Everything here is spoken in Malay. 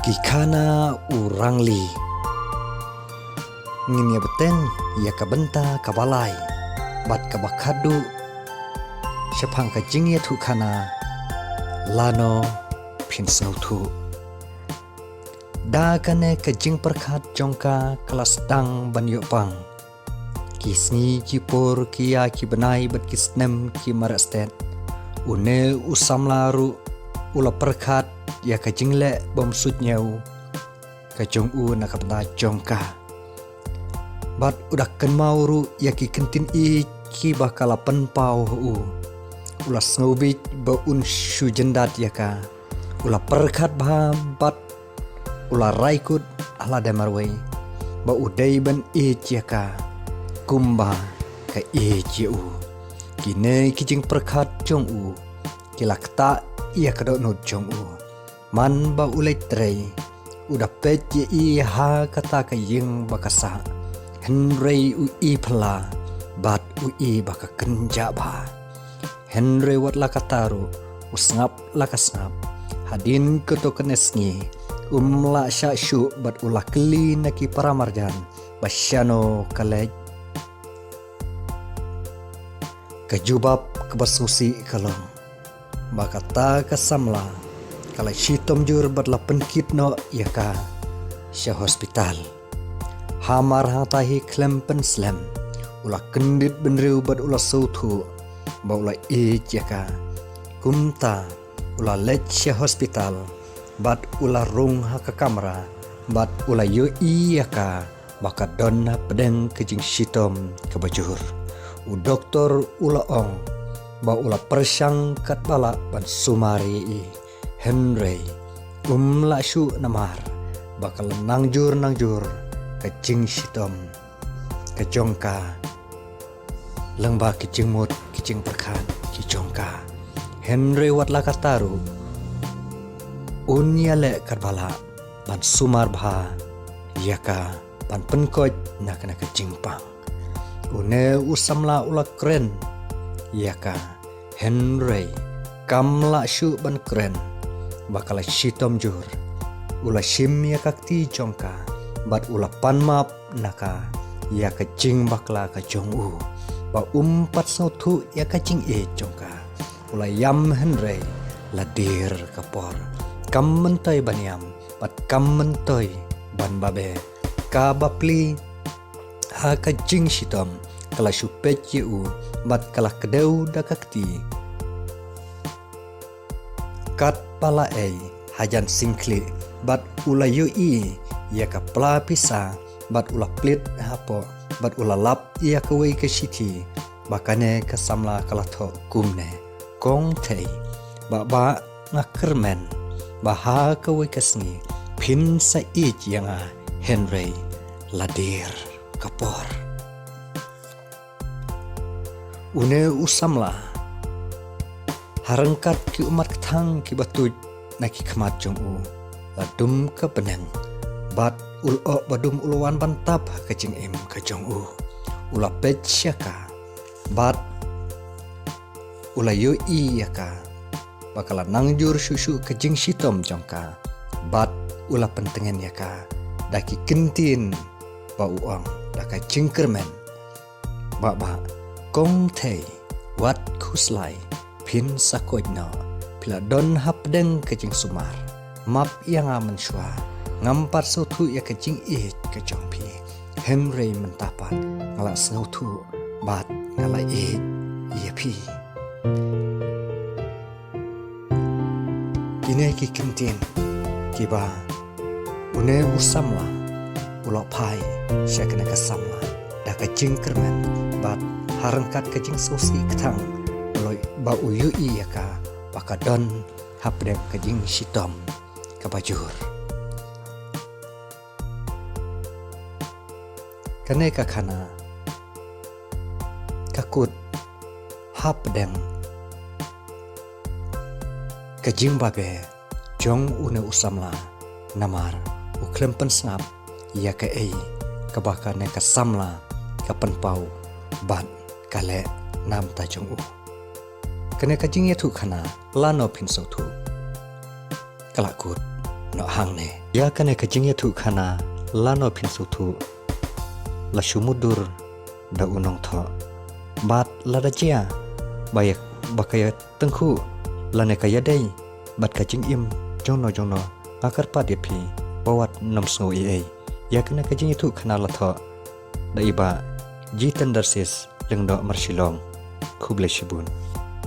Kikana urangli nginia beteng ia kabenta kabalai bat kabakadu sepang kajing ya tukana lano pinsau tu da kane kajing perkat jongka kelas dang ban yopang kisni kipur kia ki benai bat kisnem ki marastet une usamlaru ula perkat ya kajing le bom sutnyau kajong u nakapna jongka bat udah ken mauru ya ki kentin i ki bakala penpau u ula snobit ba un sujendat ya ka ula perkat baham bat ula raikut ala demarway ba udai ban i ya ka kumba ka i u kine kijing perkat jong u kilakta ia kadok no jong u man ba ulai trei udah pet ye i ha kata ka yeng bakasa Henry u i pala bat u i baka kenja ba Henry wat la kataru usngap la kasngap hadin keto kenesngi la sya syu bat ula keli naki paramarjan basyano kalej kejubab kebasusi kalong bakata kasamla kala shitom jur batla penkit no yaka sya hospital hamar hatahi klem penslem ula kendit benriu bat ula sautu ba ula yaka kumta ula lech sya hospital bat ula rung haka kamera bat ula yo yaka baka donna pedeng kejing shitom kebajur u doktor ula ong ba ula persyang kat bala ban sumari i Henry la syu namar bakal nangjur kecing sitom kejongka lengba kecing mut kecing perkan kejongka Henry wat la kataru unya le kat bala ban sumar bha yaka ban penkoj nak kecing pang une usamla ula kren yaka Henry kamla syu ban kren bakala shitom jur ula shim ya kakti jongka bat ula panmap naka ya kecing bakla ka jong u ba umpat sautu ya kacing e jongka ula yam Henry ladir kapor kam mentoy baniam bat kam mentoy ban babe ka bapli ha kacing shitom kala syupet ye u bat kala kedeu da kakti kat pala ei hajan singkli bat ula yui ia ka pla pisa bat ula plit hapo bat ula lap ia ka wei ka shiti bakane ka samla kalatho kumne kong tei ba ngakermen baha ka wei kasni pin sa ich yanga Henry ladir kapor une usamla harangkat ki umat ketang ki batuj naki kemat jong u ladum ke peneng bat ulo badum uluan bantap kecing im ke jong u ula pet syaka bat ula yo i yaka bakala nangjur susu kejing sitom jongka bat ula pentengen yaka daki kentin ba uang daka jingkermen ba kong tei wat kuslai pin sakojno pila don hapdeng kejing sumar map yang aman syua ngampar sautu ya kejing kejong pi Henry mentapat ngalak sautu bat ngalak iya pi kine ki kentin kiba une usamla ulok pai syakna kasamla da kejing kermen bat harangkat kejing sosi ketang ba uyu yaka baka don hapdem kejing sitom kabajur kane kakana kakut hapdem kejing babe jong une usamla namar uklem pensnap yaka ei kabakane kasamla kapenpau ban kale nam ta jong u kene kajing ya tu khana lano pin so tu kalakut no hang ne ya kane kajing ya thu khana lano phin su thu la sumudur da unong tho bat la da chia bayak bakaya tengkhu lane kaya dei bat kajing im jongno akar pa de phi bawat nam sno e ya kane kajing thu khana la tho da iba jitan darsis lengdo marshilong khuble shibun